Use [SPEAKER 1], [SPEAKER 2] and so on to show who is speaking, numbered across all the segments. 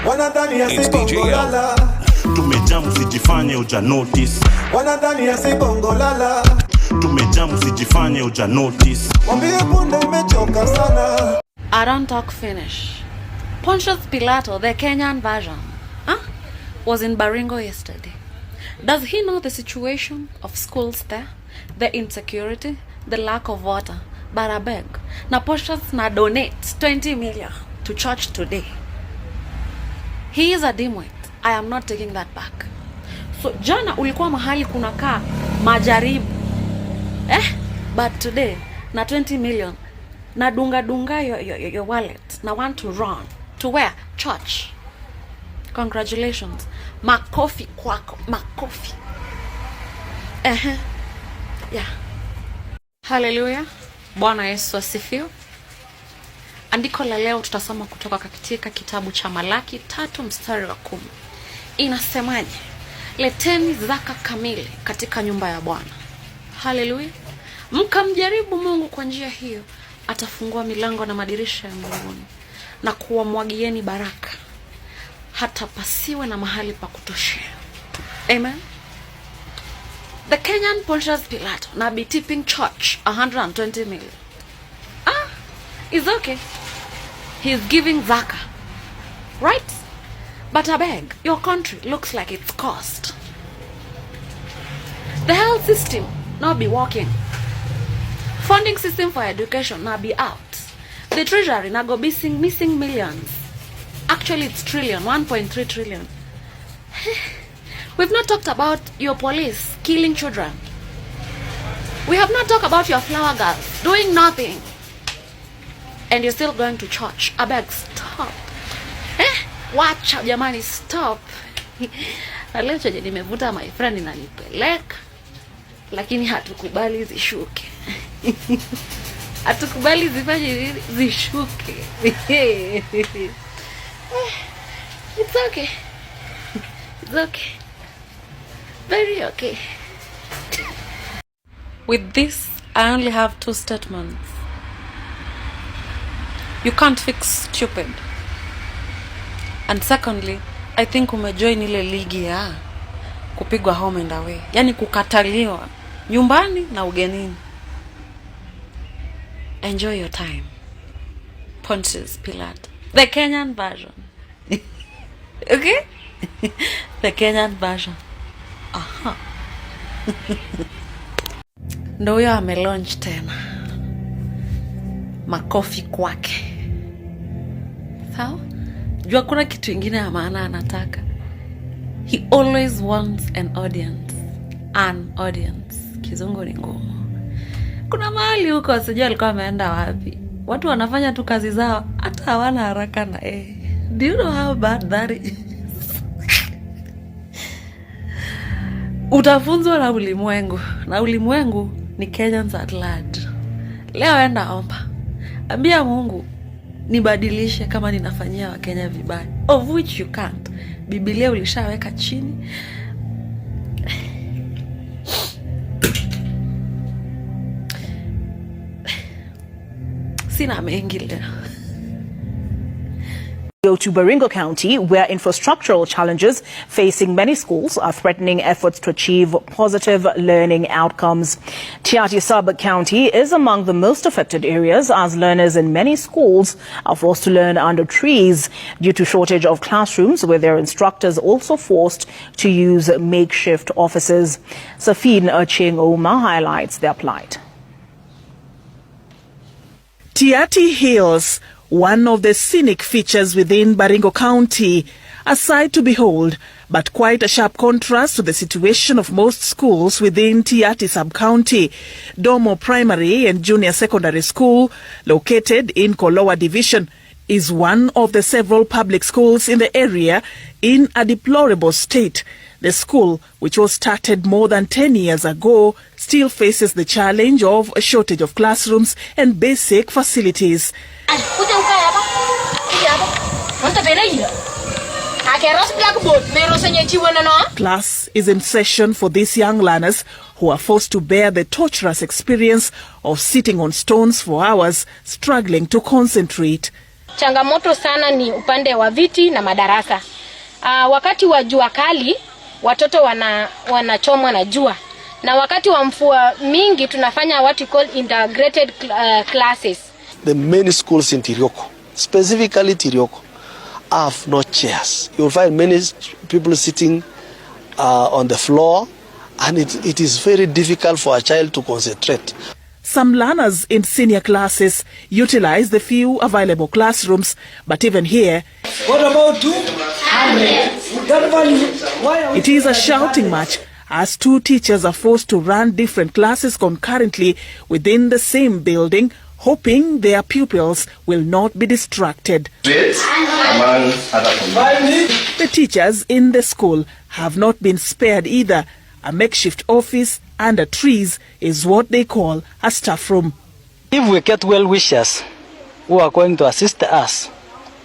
[SPEAKER 1] Wanadhani ya bongo lala.
[SPEAKER 2] Tumejamu sijifanye uja notice.
[SPEAKER 1] Wanadhani ya bongo lala.
[SPEAKER 2] Tumejamu sijifanye uja notice.
[SPEAKER 1] Wambie punde imechoka sana.
[SPEAKER 3] I don't talk finish. Pontius Pilato, the Kenyan version, was in Baringo yesterday. Does he know the situation of schools there? The insecurity, the lack of water. But I beg, na Pontius na donate 20 million to church today. He is a dimwit. I am not taking that back. So jana ulikuwa mahali kunakaa majaribu. But today na 20 million na dunga your wallet na want to run to where? Church. Congratulations. Makofi kwako, makofi. Yeah. Hallelujah. Bwana Yesu asifiwe. Andiko la leo tutasoma kutoka katika kitabu cha Malaki 3:10. Inasemaje? Leteni zaka kamili katika nyumba ya Bwana. Hallelujah. Mkamjaribu Mungu kwa njia hiyo, atafungua milango na madirisha ya mbinguni na kuwamwagieni baraka hata pasiwe na mahali pa kutoshea. Amen. The Kenyan Pontius Pilato now be tipping church 120 million. It's okay. He's giving zaka. Right? But I beg, your country looks like it's cursed. The health system now be working. Funding system for education now be out. The treasury now go missing millions. Actually, it's trillion, 1.3 trillion. We've not talked about your police killing children. We have not talked about your flower girls doing nothing. And you're still going to church. I beg, stop. Watch, jamani, stop. Leo chaje nimevuta my friend inanipeleka. Lakini hatukubali zishuke. Hatukubali zifanye zishuke. It's okay. It's okay. Very okay. With this, I only have 2 statements. You can't fix stupid. And secondly, I think umejoin ile ligi ya kupigwa home and away. Yani kukataliwa nyumbani na ugenini. Enjoy your time. Pontius Pilato. The Kenyan version. Okay? The Kenyan version. Ndo huyo amelaunch tena. Makofi kwake. Sawa? Jua kuna kitu ingine ya maana anataka. He always wants an audience. An audience. Kizungu ni ngumu. Kuna mahali huko sijui alikuwa ameenda wapi. Watu wanafanya tu kazi zao hata hawana haraka na Do you know how bad that is? Utafunzwa na ulimwengu. Na ulimwengu ni Kenyans at large. Leo enda omba. Ambia Mungu nibadilishe kama ninafanyia Wakenya vibaya. Of which you can't. Biblia ulishaweka chini. Sina mengi leo.
[SPEAKER 4] Go to Baringo County, where infrastructural challenges facing many schools are threatening efforts to achieve positive learning outcomes. Tiaty Sub-County is among the most affected areas as learners in many schools are forced to learn under trees due to shortage of classrooms, with their instructors also forced to use makeshift offices. Safin Acheng Oma highlights their plight.
[SPEAKER 5] Tiaty Hills, one of the scenic features within Baringo County, a sight to behold, but quite a sharp contrast to the situation of most schools within Tiaty Sub-County. Domo Primary and Junior Secondary School, located in Kolowa Division, is one of the several public schools in the area in a deplorable state. The school, which was started more than 10 years ago, still faces the challenge of a shortage of classrooms and basic facilities. Class is in session for these young learners who are forced to bear the torturous experience of sitting on stones for hours, struggling to concentrate.
[SPEAKER 6] Changamoto sana ni upande wa viti na madarasa. Wakati wa jua kali watoto wanachomwa na jua, na wakati wa mvua mingi tunafanya what we call integrated classes.
[SPEAKER 7] The many schools in Tirioko, specifically Tirioko, have no chairs. You'll find many people sitting on the floor, and it is very difficult for a child to concentrate.
[SPEAKER 5] Some learners in senior classes utilize the few available classrooms, but even here,
[SPEAKER 1] What about 200?
[SPEAKER 5] it is a shouting match as two teachers are forced to run different classes concurrently within the same building, hoping their pupils will not be distracted. The teachers in the school have not been spared either. A makeshift office under trees is what they call a staff room.
[SPEAKER 8] If we get well-wishers who are going to assist us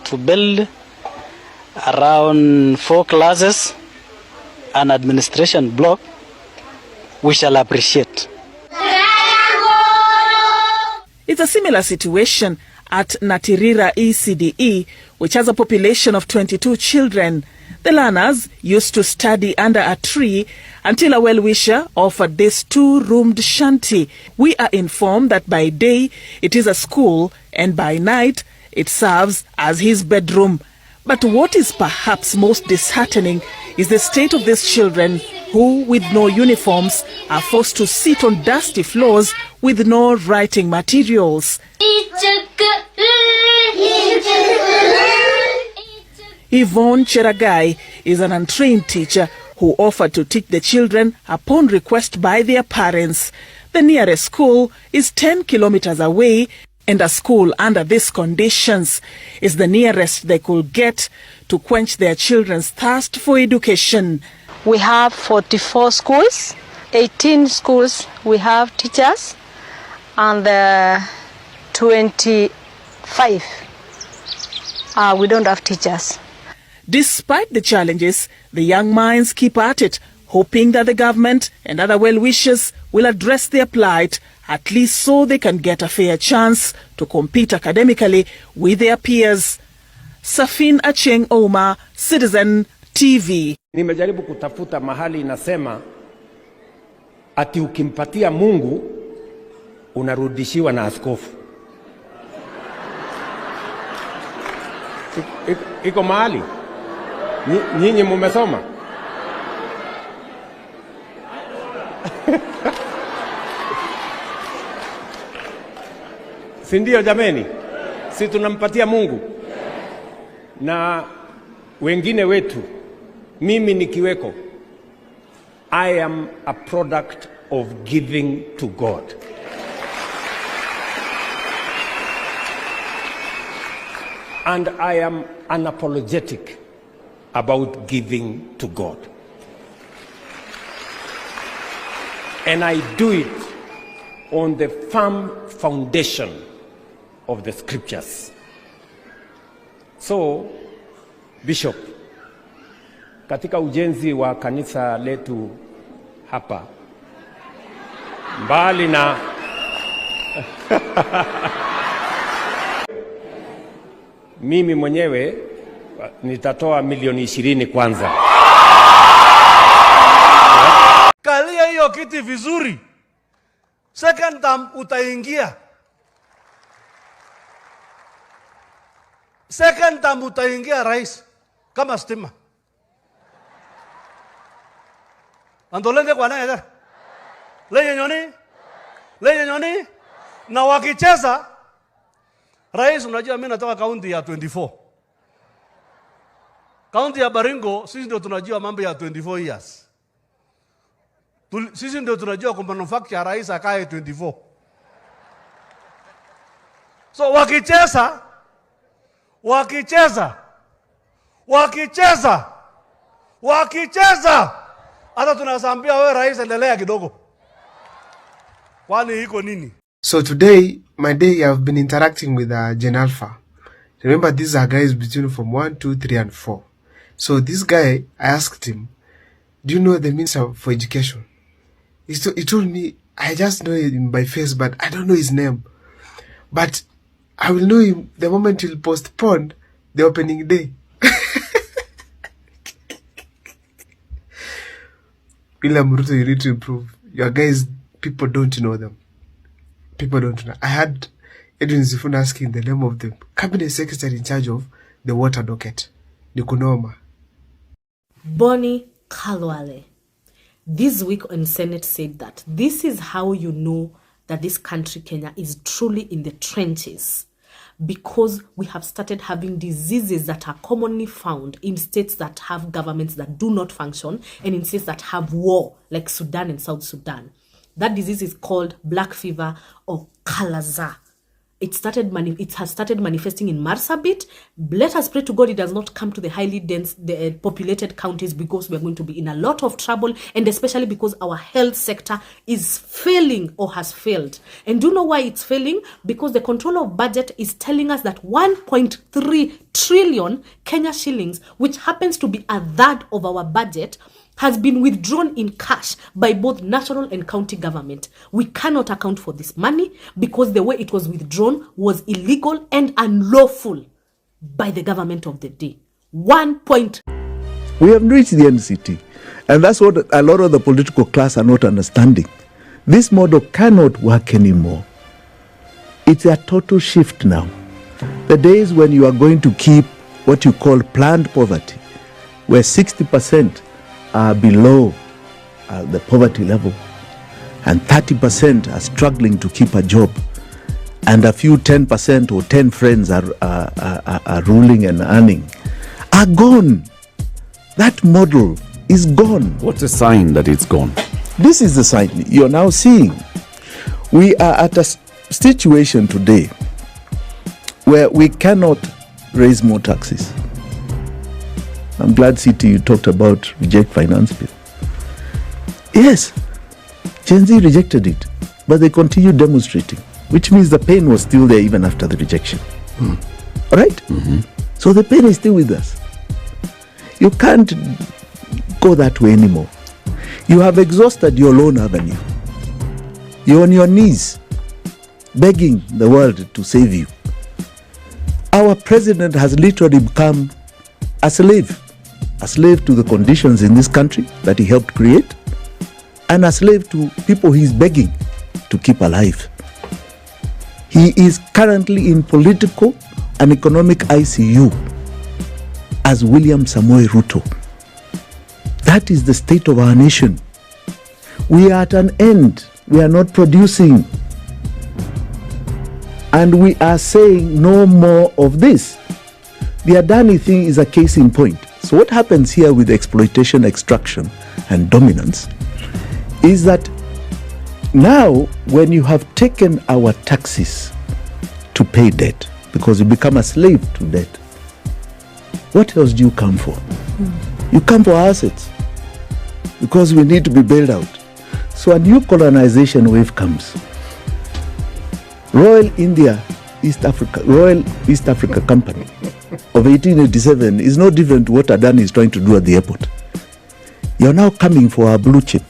[SPEAKER 8] to build around 4 classes, an administration block, we shall appreciate.
[SPEAKER 5] It's a similar situation at Natirira ECDE, which has a population of 22 children. The learners used to study under a tree until a well-wisher offered this 2-roomed shanty. We are informed that by day it is a school and by night it serves as his bedroom. But what is perhaps most disheartening is the state of these children who, with no uniforms, are forced to sit on dusty floors with no writing materials. Yvonne Cheragai is an untrained teacher who offered to teach the children upon request by their parents. The nearest school is 10 kilometers away, and a school under these conditions is the nearest they could get to quench their children's thirst for education.
[SPEAKER 9] We have 44 schools, 18 schools we have teachers, and 25 we don't have teachers.
[SPEAKER 5] Despite the challenges, the young minds keep at it, hoping that the government and other well-wishers will address their plight, at least so they can get a fair chance to compete academically with their peers. Safin Acheng Oma, Citizen TV.
[SPEAKER 10] Nimejaribu kutafuta mahali inasema ati ukimpatia Mungu unarudishiwa na askofu. Iko mahali? Nyinyi mumesoma? Si ndio jameni? Si tunampatia Mungu? Na wengine wetu, mimi nikiweko, I am a product of giving to God. And I am unapologetic about giving to God. And I do it on the firm foundation of the scriptures. So, Bishop, katika ujenzi wa kanisa letu hapa, mbali na mimi mwenyewe nitatoa milioni 20 kwanza.
[SPEAKER 1] Kalia hiyo kiti vizuri. Second term utaingia. Second term utaingia rais kama stima. Andolende kwa nani ya? Lenye nyoni? Na wakicheza rais, unajua mimi natoka kaunti ya 24. Kaunti ya Baringo sisi ndio tunajua mambo ya 24 years. Sisi ndio tunajua kwamba manufacture rais akae 24. So wakicheza hata tunasambia wewe rais endelea kidogo. Kwani iko nini?
[SPEAKER 11] So today, my day, I've been interacting with Gen Alpha. Remember, these are guys between from 1, 2, 3, and 4. So this guy, I asked him, do you know the Minister for Education? He told me, I just know him by face, but I don't know his name. But I will know him the moment he'll postpone the opening day. William Ruto, you need to improve. Your guys, people don't know them. People don't know. I had Edwin Sifuna asking the name of the cabinet secretary in charge of the water docket. Nikunoma.
[SPEAKER 12] Bonnie Kalwale. This week on Senate said that this is how you know that this country, Kenya, is truly in the trenches, because we have started having diseases that are commonly found in states that have governments that do not function and in states that have war, like Sudan and South Sudan. That disease is called black fever or Kalaza. It has started manifesting in Marsabit. Let us pray to God it does not come to the highly dense, populated counties, because we are going to be in a lot of trouble, and especially because our health sector is failing or has failed. And do you know why it's failing? Because the controller of budget is telling us that 1.3 trillion Kenya shillings, which happens to be a third of our budget, has been withdrawn in cash by both national and county government. We cannot account for this money because the way it was withdrawn was illegal and unlawful by the government of the day.
[SPEAKER 13] We have reached the NCT, and that's what a lot of the political class are not understanding. This model cannot work anymore. It's a total shift now. The days when you are going to keep what you call planned poverty, where 60% are below the poverty level and 30% are struggling to keep a job, and a few 10% or 10 friends are ruling and earning, are gone. That model is gone.
[SPEAKER 14] What's a sign that it's gone?
[SPEAKER 13] This is the sign you're now seeing. We are at a situation today where we cannot raise more taxes. I'm glad, City, you talked about reject finance bill. Yes, Gen Z rejected it, but they continue demonstrating, which means the pain was still there even after the rejection. All right?
[SPEAKER 14] Mm-hmm.
[SPEAKER 13] So the pain is still with us. You can't go that way anymore. You have exhausted your loan avenue. You're on your knees, begging the world to save you. Our president has literally become a slave to the conditions in this country that he helped create, and a slave to people he's begging to keep alive. He is currently in political and economic ICU as William Samoei Ruto. That is the state of our nation. We are at an end. We are not producing. And we are saying no more of this. The Adani thing is a case in point. So what happens here with exploitation, extraction, and dominance is that now when you have taken our taxes to pay debt, because you become a slave to debt, what else do you come for? You come for assets, because we need to be bailed out. So a new colonization wave comes. Royal East Africa Company of 1887 is no different to what Adani is trying to do at the airport. You're now coming for our blue chip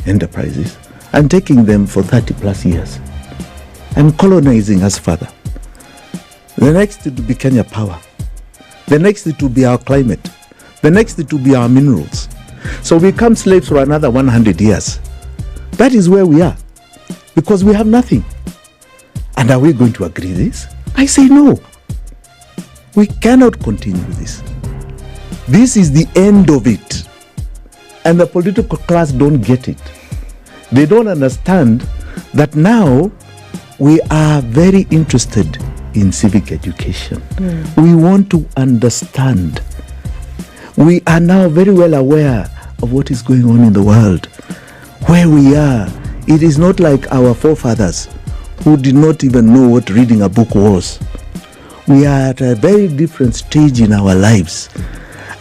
[SPEAKER 13] enterprises and taking them for 30 plus years and colonizing us further. The next it will be Kenya Power. The next it will be our climate. The next it will be our minerals. So we become slaves for another 100 years. That is where we are, because we have nothing. And are we going to agree this? I say no. We cannot continue with this. This is the end of it. And the political class don't get it. They don't understand that now we are very interested in civic education. We want to understand. We are now very well aware of what is going on in the world. Where we are, it is not like our forefathers who did not even know what reading a book was. We are at a very different stage in our lives,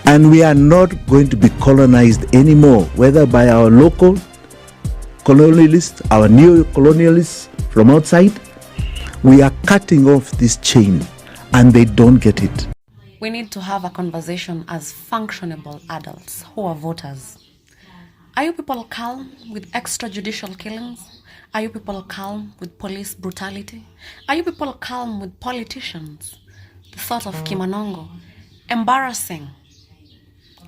[SPEAKER 13] and we are not going to be colonized anymore, whether by our local colonialists, our neo-colonialists from outside. We are cutting off this chain, and they don't get it.
[SPEAKER 3] We need to have a conversation as functionable adults who are voters. Are you people calm with extrajudicial killings? Are you people calm with police brutality? Are you people calm with politicians? The thought of Kimanongo embarrassing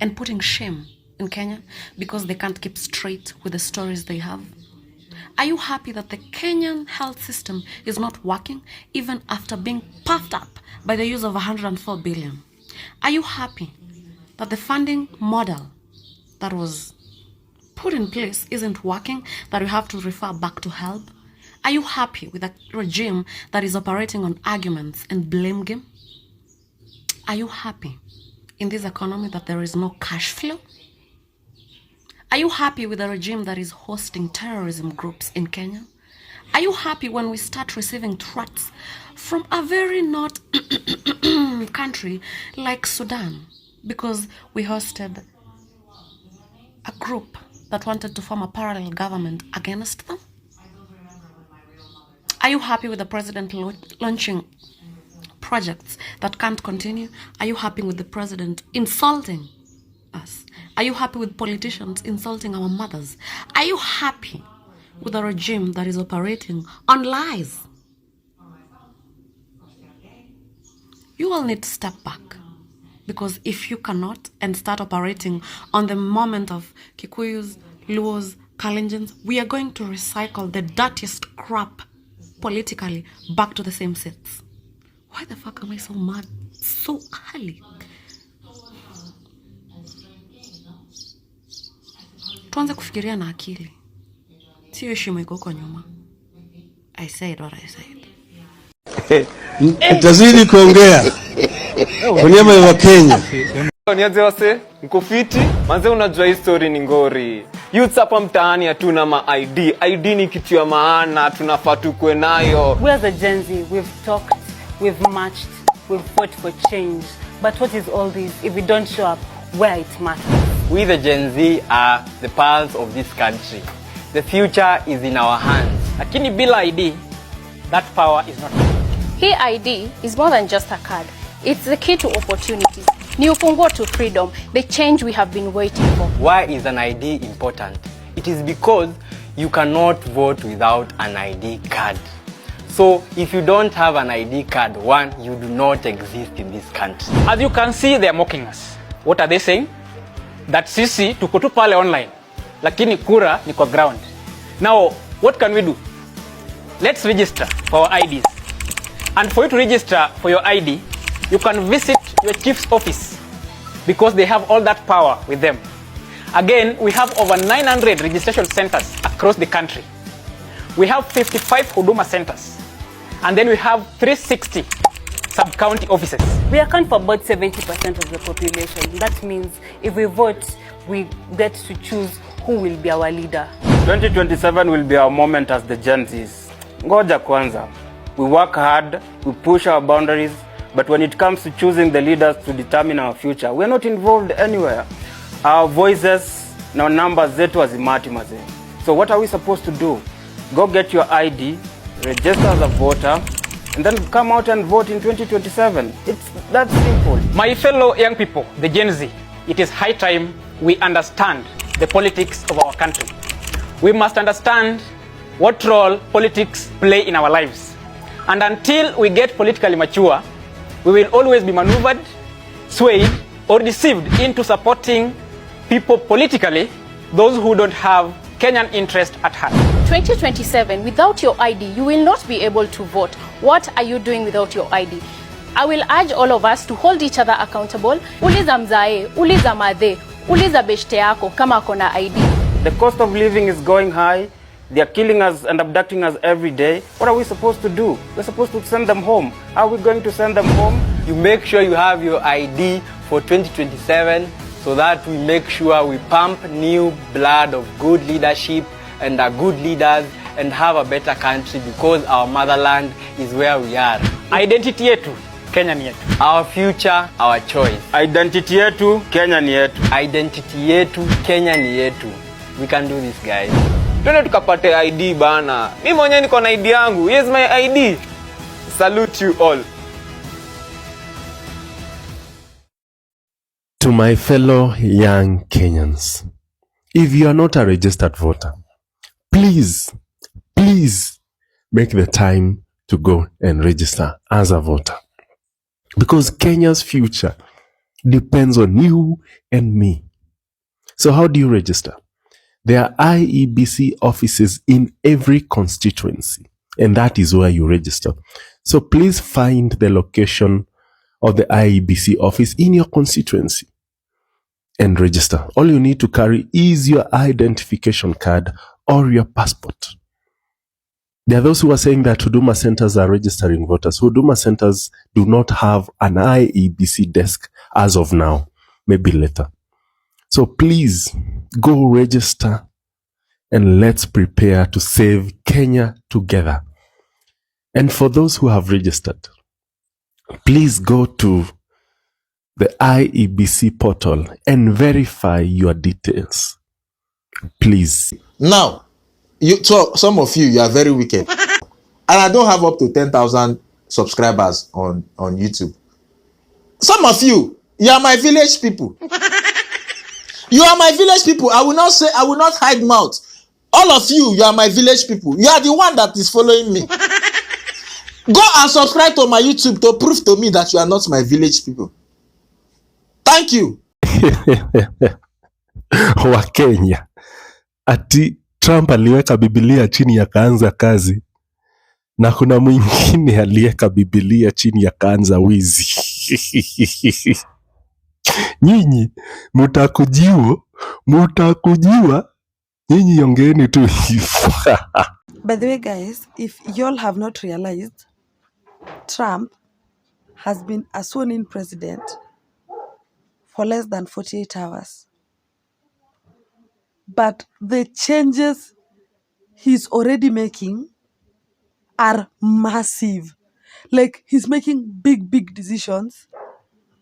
[SPEAKER 3] and putting shame in Kenya because they can't keep straight with the stories they have? Are you happy that the Kenyan health system is not working even after being puffed up by the use of 104 billion? Are you happy that the funding model that was put in place isn't working, that we have to refer back to help? Are you happy with a regime that is operating on arguments and blame game? Are you happy in this economy that there is no cash flow? Are you happy with a regime that is hosting terrorism groups in Kenya? Are you happy when we start receiving threats from a very not country like Sudan because we hosted a group that wanted to form a parallel government against them? Are you happy with the president launching projects that can't continue? Are you happy with the president insulting us? Are you happy with politicians insulting our mothers? Are you happy with a regime that is operating on lies? You all need to step back, because if you cannot and start operating on the moment of Kikuyus, Luos, Kalenjins, we are going to recycle the dirtiest crap politically back to the same seats. Why the fuck am I so mad so early? Tuanze kufikiria na akili. Sio heshima iko kwa nyuma. I said what I said.
[SPEAKER 14] Tazidi kuongea. Kwa niaba ya Kenya.
[SPEAKER 15] Niaje wase, mko fiti? Manze unajua hii story ni ngori. Youths hapa mtaani hatuna ma ID. ID ni kitu ya maana, tunafaa tukue nayo.
[SPEAKER 16] We as a Gen Z, we've talked, we've marched, we've fought for change. But what is all this if we don't show up where it matters?
[SPEAKER 17] We the Gen Z are the pulse of this country. The future is in our hands.
[SPEAKER 18] Lakini bila ID, that power is not.
[SPEAKER 6] Hii ID is more than just a card. It's the key to opportunities. Ni ufunguo to freedom, the change we have been waiting for.
[SPEAKER 17] Why is an ID important? It is because you cannot vote without an ID card. So if you don't have an ID card, one, you do not exist in this country.
[SPEAKER 18] As you can see, they are mocking us. What are they saying? That sisi tuko tu pale online, lakini kura ni kwa ground. Now, what can we do? Let's register for our IDs. And for you to register for your ID, you can visit your chief's office because they have all that power with them. Again, we have over 900 registration centers across the country. We have 55 Huduma centers. And then we have 360 sub-county offices.
[SPEAKER 16] We account for about 70% of the population. That means if we vote, we get to choose who will be our leader.
[SPEAKER 19] 2027 will be our moment as the Gen Zs. Ngoja kwanza. We work hard, we push our boundaries, but when it comes to choosing the leaders to determine our future, we are not involved anywhere. Our voices na numbers zetu hazimati mazee. So what are we supposed to do? Go get your ID, register as a voter, and then come out and vote in 2027. It's that simple.
[SPEAKER 18] My fellow young people, the Gen Z, it is high time we understand the politics of our country. We must understand what role politics play in our lives. And until we get politically mature, we will always be maneuvered, swayed, or deceived into supporting people politically, those who don't have Kenyan interest at heart.
[SPEAKER 6] 2027, without your ID, you will not be able to vote. What are you doing without your ID? I will urge all of us to hold each other accountable. Uliza mzae, uliza madhe, uliza beshte yako kama kona ID.
[SPEAKER 19] The cost of living is going high. They are killing us and abducting us every day. What are we supposed to do? We're supposed to send them home. How are we going to send them home?
[SPEAKER 17] You make sure you have your ID for 2027 so that we make sure we pump new blood of good leadership and are good leaders and have a better country because our motherland is where we are.
[SPEAKER 18] Identity yetu, Kenya ni yetu.
[SPEAKER 17] Our future, our choice.
[SPEAKER 19] Identity yetu, Kenya ni yetu.
[SPEAKER 17] Identity yetu, Kenya ni yetu. We can do this, guys.
[SPEAKER 15] Twende tukapate ID bana. Mimi mwenyewe niko na ID yangu. Here's my ID. Salute you all.
[SPEAKER 14] To my fellow young Kenyans, if you are not a registered voter, please
[SPEAKER 20] please make the time to go and register as a voter. Because Kenya's future depends on you and me. So how do you register? There are IEBC offices in every constituency, and that is where you register. So please find the location of the IEBC office in your constituency and register. All you need to carry is your identification card or your passport. There are those who are saying that Huduma centers are registering voters. Huduma centers do not have an IEBC desk as of now, maybe later. So please go register and let's prepare to save Kenya together. And for those who have registered, please go to the IEBC portal and verify your details. Please.
[SPEAKER 21] Now, so some of you are very wicked. And I don't have up to 10,000 subscribers on YouTube. Some of you are my village people. You are my village people. I will not hide mouth. All of you are my village people. You are the one that is following me. Go and subscribe to my YouTube to prove to me that you are not my village people. Thank you.
[SPEAKER 20] Wa Kenya. Ati Trump aliweka Biblia chini akaanza kazi. Na kuna mwingine aliweka Biblia chini akaanza wizi. Nyinyi mutakujiwa. Nyinyi yongeni tu.
[SPEAKER 22] By the way, guys, if y'all have not realized, Trump has been a sworn-in president for less than 48 hours. But the changes he's already making are massive. Like, he's making big decisions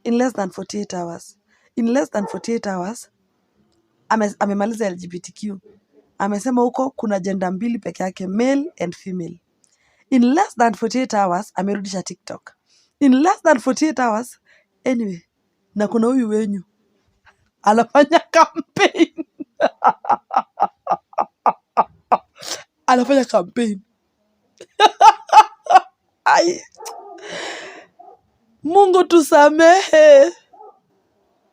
[SPEAKER 22] in less than 48 hours. In less than 48 hours, amemaliza LGBTQ. Amesema huko kuna gender mbili peke yake, male and female. In less than 48 hours, amerudisha TikTok. In less than 48 hours, anyway, na kuna huyu wenyu anafanya campaign. Anafanya campaign. Ai. Mungu tusamehe.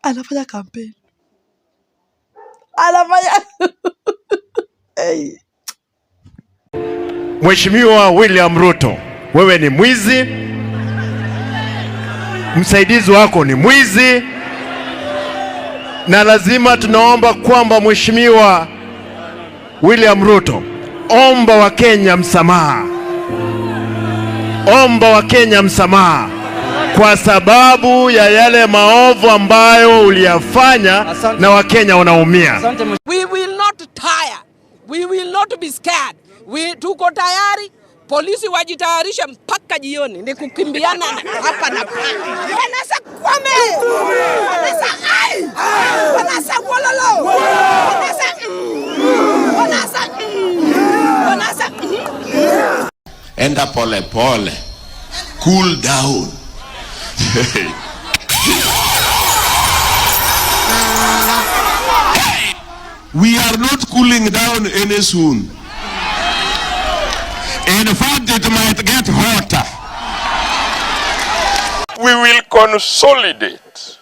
[SPEAKER 22] Anafanya campaign. Hey.
[SPEAKER 23] Mheshimiwa William Ruto, wewe ni mwizi. Msaidizi wako ni mwizi. Na lazima tunaomba kwamba Mheshimiwa William Ruto, omba wa Kenya msamaha. Omba wa Kenya msamaha kwa sababu ya yale maovu ambayo uliyafanya na Wakenya wanaumia.
[SPEAKER 24] We will not tire. We will not be scared. Tuko tayari. Polisi wajitayarisha mpaka jioni. Ni kukimbiana hapa na pale. Wanasa kwame. Wanasa ai. Wanasa wololo. Wanasa.
[SPEAKER 25] Enda pole pole. Cool down. We are not cooling down any soon. In fact, it might get hotter.
[SPEAKER 26] We will consolidate.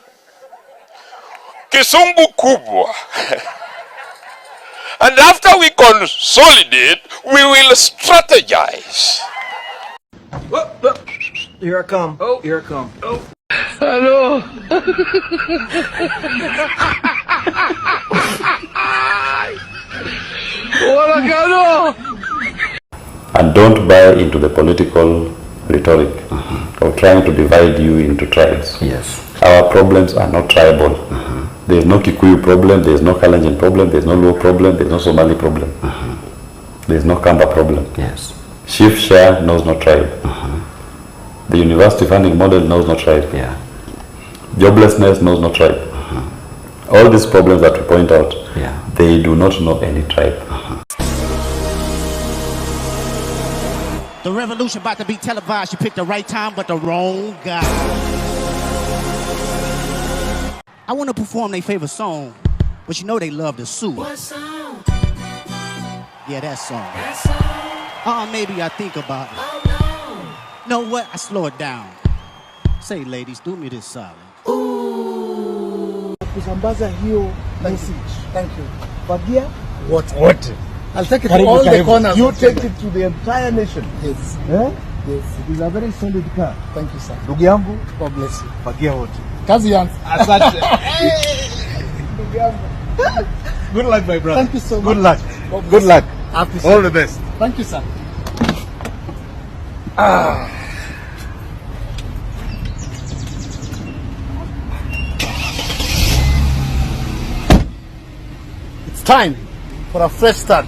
[SPEAKER 26] Kisungu kubwa. And after we consolidate, we will strategize.
[SPEAKER 27] Here I come. Oh, here I come. Oh.
[SPEAKER 26] Hello.
[SPEAKER 28] And don't buy into the political rhetoric of trying to divide you into tribes.
[SPEAKER 8] Yes.
[SPEAKER 28] Our problems are not tribal. There is no Kikuyu problem, there is no Kalenjin problem, there is no Luo problem, there is no Somali problem. There is no Kamba problem.
[SPEAKER 8] Yes.
[SPEAKER 28] Chief share knows no tribe. The university funding model knows no tribe.
[SPEAKER 8] Yeah.
[SPEAKER 28] Joblessness knows no tribe. All these problems that we point out,
[SPEAKER 8] yeah,
[SPEAKER 28] they do not know any tribe.
[SPEAKER 29] The revolution about to be televised. You picked the right time, but the wrong guy. I want to perform their favorite song, but you know they love to sue.
[SPEAKER 30] What song?
[SPEAKER 29] Yeah, that song.
[SPEAKER 30] That song.
[SPEAKER 29] Oh, maybe I think about it. Know what? I slow it down. Say, ladies, do me this solid.
[SPEAKER 1] Kusambaza hiyo message. Thank you. Fagia?
[SPEAKER 2] What?
[SPEAKER 1] I'll take it
[SPEAKER 2] Karibu,
[SPEAKER 1] to all
[SPEAKER 2] karibu.
[SPEAKER 1] the corners.
[SPEAKER 2] You take it to the entire nation.
[SPEAKER 1] Yes.
[SPEAKER 2] Eh?
[SPEAKER 1] Yes.
[SPEAKER 2] It is a very solid car.
[SPEAKER 1] Thank you, sir.
[SPEAKER 2] Ndugu yangu,
[SPEAKER 1] God bless you.
[SPEAKER 2] fagia wote.
[SPEAKER 1] Kazi yangu.
[SPEAKER 2] Asante. Ndugu yangu. Good luck, my brother.
[SPEAKER 1] Thank you so much.
[SPEAKER 2] Good luck. Good luck.
[SPEAKER 1] Appreciate
[SPEAKER 2] All the best.
[SPEAKER 1] Thank you, sir. It's time for a fresh start.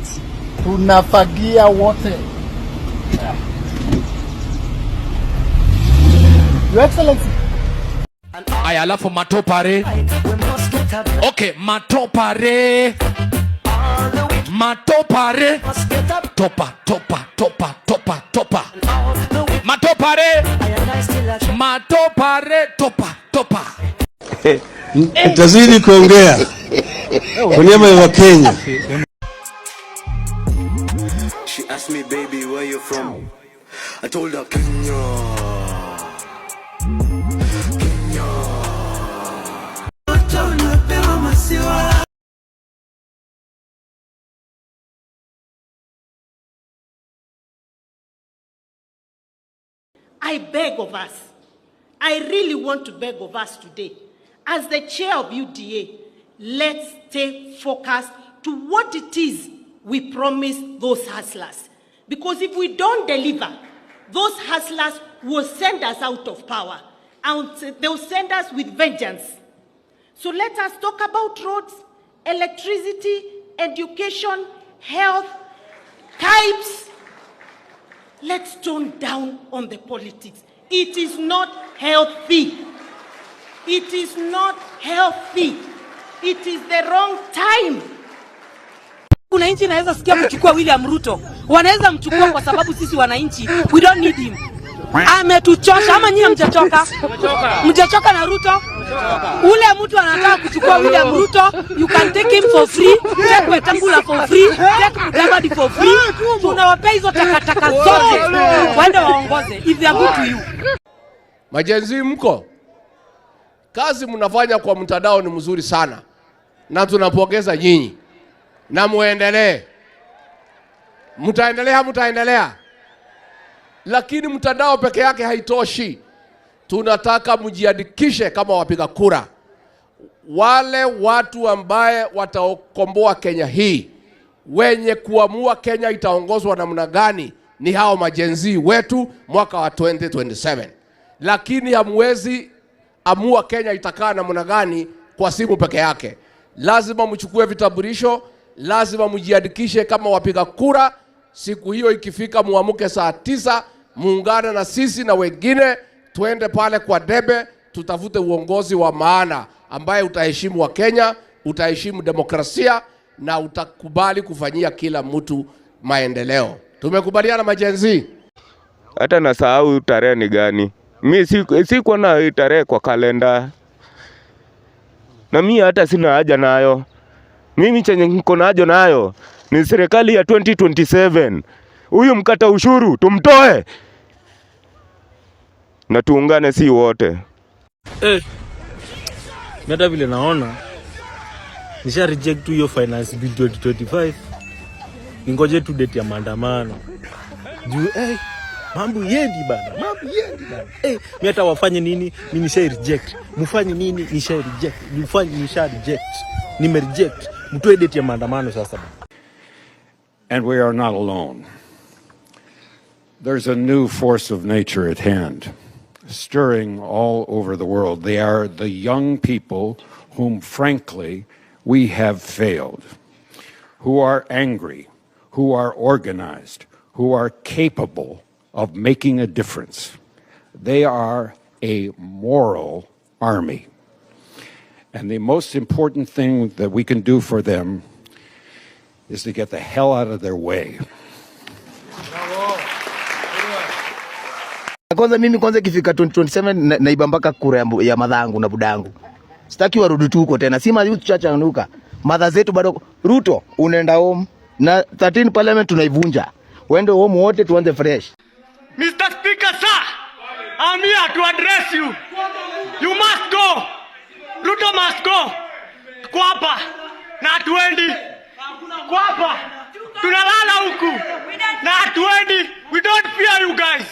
[SPEAKER 1] Tunafagia wote. Your Excellency.
[SPEAKER 4] Aya, alafu matopare. Okay, matopare. Matopare. Topa. Matopare. Matopare. Topa.
[SPEAKER 14] Nitazidi kuongea kwa niaba ya Wakenya.
[SPEAKER 5] She asked me, baby, where you from? I told her, Kenya.
[SPEAKER 7] I beg of us, I really want to beg of us today, as the chair of UDA, let's stay focused to what it is we promise those hustlers. Because if we don't deliver, those hustlers will send us out of power, and they'll send us with vengeance. So let us talk about roads, electricity, education, health, pipes. Let's tone down on the politics. It is not healthy. It is not healthy. It is the wrong time.
[SPEAKER 9] Wananchi naweza sikia kuchukua William Ruto. Wanaweza mchukua kwa sababu sisi wananchi, we don't need him. Ametuchosha. Ama nyinyi mjachoka? Mjachoka na Ruto? Ule mtu anataka kuchukua William Ruto, you can take him for free, take Wetangula for free, take Mudavadi for free. Tunawapea hizo takataka zote waende waongoze if they are good to you.
[SPEAKER 4] Majenzi mko? Kazi mnafanya kwa mtandao ni mzuri sana. Na tunapongeza nyinyi. Na muendelee. Mtaendelea. Lakini mtandao peke yake haitoshi. Tunataka mjiandikishe kama wapiga kura. Wale watu ambaye watakomboa Kenya hii, wenye kuamua Kenya itaongozwa namna gani, ni hao majenzi wetu mwaka wa 2027. Lakini hamwezi amua Kenya itakaa namna gani kwa simu peke yake. Lazima mchukue vitambulisho, lazima mjiandikishe kama wapiga kura. Siku hiyo ikifika muamuke saa 9, muungane na sisi na wengine, tuende pale kwa debe, tutafute uongozi wa maana ambaye utaheshimu wa Kenya, utaheshimu demokrasia na utakubali kufanyia kila mtu maendeleo. Tumekubaliana majenzi?
[SPEAKER 10] Hata nasahau tarehe ni gani. Mimi siko na tarehe kwa kalenda. Na mimi hata sina haja nayo. Mimi chenye niko nayo nayo ni serikali ya 2027. Huyu mkata ushuru tumtoe. Na tuungane si wote.
[SPEAKER 11] Meta vile naona nisha reject hiyo finance bill 2025. Ningoje tu date ya maandamano. Juu mambo yendi bana. Mimi hata wafanye nini? Mimi nisha reject. Mfanye nini? Nisha reject. Mfanye nisha reject. Nime reject. Mtoe date ya maandamano sasa.
[SPEAKER 12] And we are not alone. There's a new force of nature at hand, stirring all over the world. They are the young people whom, frankly, we have failed, who are angry, who are organized, who are capable of making a difference. They are a moral army. And the most important thing that we can do for them is to get the hell out of their way.
[SPEAKER 1] Kwanza mimi ikifika 2027 naiba mpaka kura ya madhangu na budangu. Sitaki warudi tu huko tena. Sima youth chachanuka. Madha zetu bado Ruto unaenda home na 13 parliament tunaivunja. Wende home wote tuanze fresh.
[SPEAKER 2] Mr. Speaker, sir, I'm here to address you. You must go. Ruto must go. Kwapa na hatuendi. Kwapa tunalala huku na hatuendi. We don't fear you guys.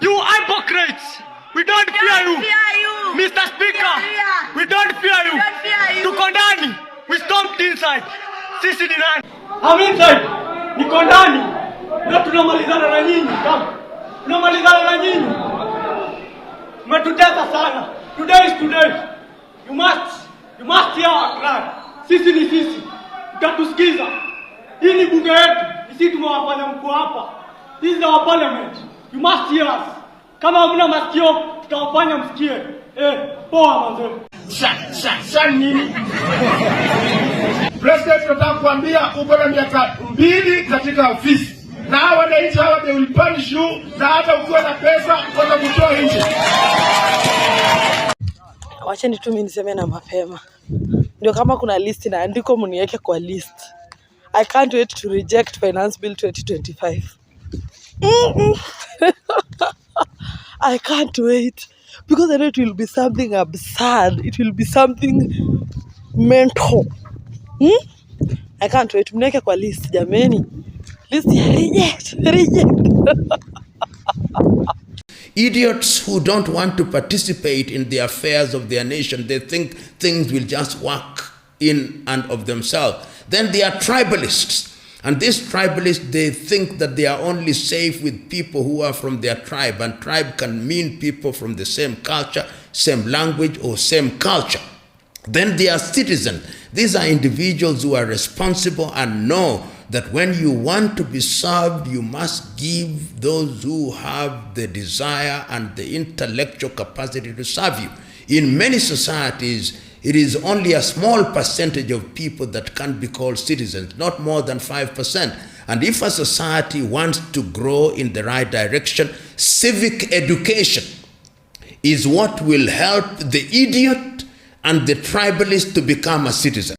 [SPEAKER 2] You hypocrites. We don't fear you. Mr. Speaker, we don't fear you. Tuko ndani. We stomped inside. Sisi ni nani? I'm inside. Niko ndani. Na tunamalizana na nyinyi. Tunamalizana na nyinyi. Mmetutesa sana. Today is today. You must hear our cry. Sisi ni sisi. Mtatusikiza. Hii ni bunge yetu. Sisi tumewafanya mko hapa. This is our parliament. You must hear us. Kama hamna masikio, tutawafanya msikie. Poa mazee.
[SPEAKER 23] Sasa nini? President, tunataka kuambia uko na miaka 2 katika ofisi. Na wananchi hawa they will punish you, na hata ukiwa na pesa utakwenda kutoa nje.
[SPEAKER 22] Wacheni tu mimi niseme na mapema. Ndio kama kuna list na andiko mniweke kwa list. I can't wait to reject Finance Bill 2025. I can't wait because I know it will be something absurd. It will be something mental. I can't wait. Mniweke kwa list jameni. List reject.
[SPEAKER 3] Idiots who don't want to participate in the affairs of their nation, they think things will just work in and of themselves. Then they are tribalists. And these tribalists, they think that they are only safe with people who are from their tribe. And tribe can mean people from the same culture, same language, or same culture. Then they are citizens. These are individuals who are responsible and know that when you want to be served, you must give those who have the desire and the intellectual capacity to serve you. In many societies, it is only a small percentage of people that can be called citizens, not more than 5%. And if a society wants to grow in the right direction, civic education is what will help the idiot and the tribalist to become a citizen.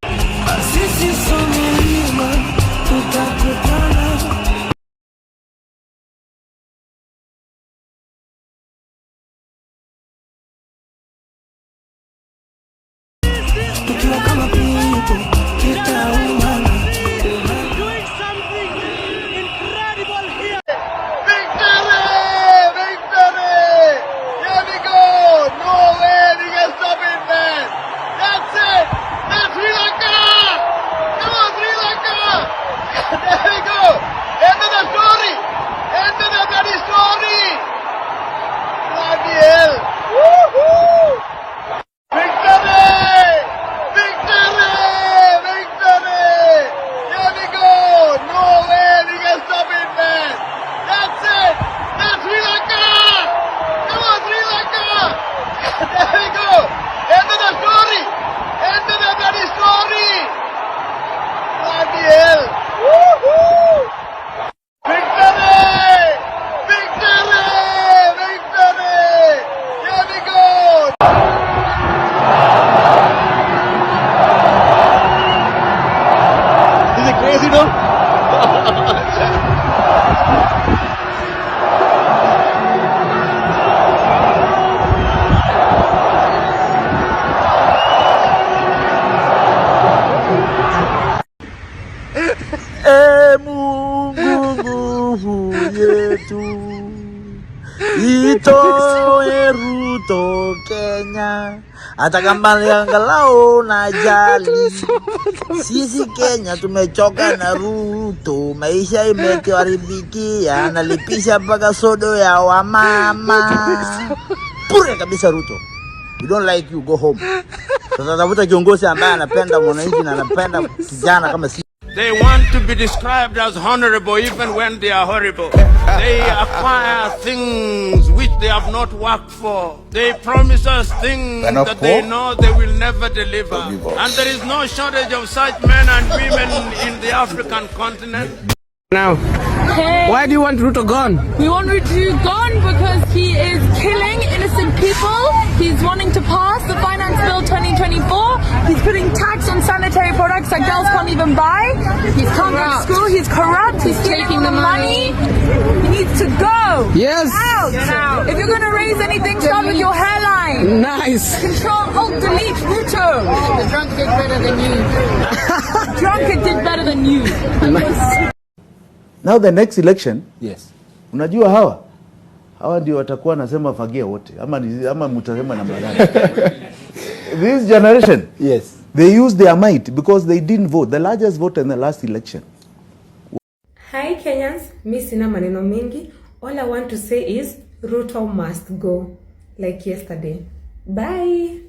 [SPEAKER 6] Itoe Ruto Kenya, hata kama angalau na jali. Sisi Kenya tumechoka na Ruto, maisha imetuharibikia, analipisha mpaka sodo ya wamama. Pure kabisa Ruto. We don't like you, go home. Tutatafuta kiongozi ambaye anapenda mwananchi na anapenda kijana kama sisi.
[SPEAKER 23] They want to be described as honorable even when they are horrible. They acquire things which they have not worked for. They promise us things that they know they will never deliver. And there is no shortage of such men and women in the African continent.
[SPEAKER 2] Now, why do you want Ruto gone?
[SPEAKER 13] We want Ruto gone because he is killing innocent people. He's wanting to pass the Finance Bill 2024 He's putting tax on sanitary products that girls can't even buy. He's can't go to school. He's corrupt. He's taking the money. He needs to go.
[SPEAKER 15] Yes.
[SPEAKER 13] Get out. If you're going to raise anything, start with your hairline.
[SPEAKER 15] Nice.
[SPEAKER 13] Control, Alt, Delete, Ruto. The drunk did better than you. The drunkard did better than you.
[SPEAKER 16] Now the next election.
[SPEAKER 15] Yes.
[SPEAKER 16] Unajua hawa ndio watakuwa nasema fagia wote ama mtasema namna gani? This generation,
[SPEAKER 15] yes,
[SPEAKER 16] they use their might because they didn't vote, the largest vote in the last election.
[SPEAKER 17] Hi Kenyans, mi sina maneno mengi. All I want to say is Ruto must go, like yesterday. Bye.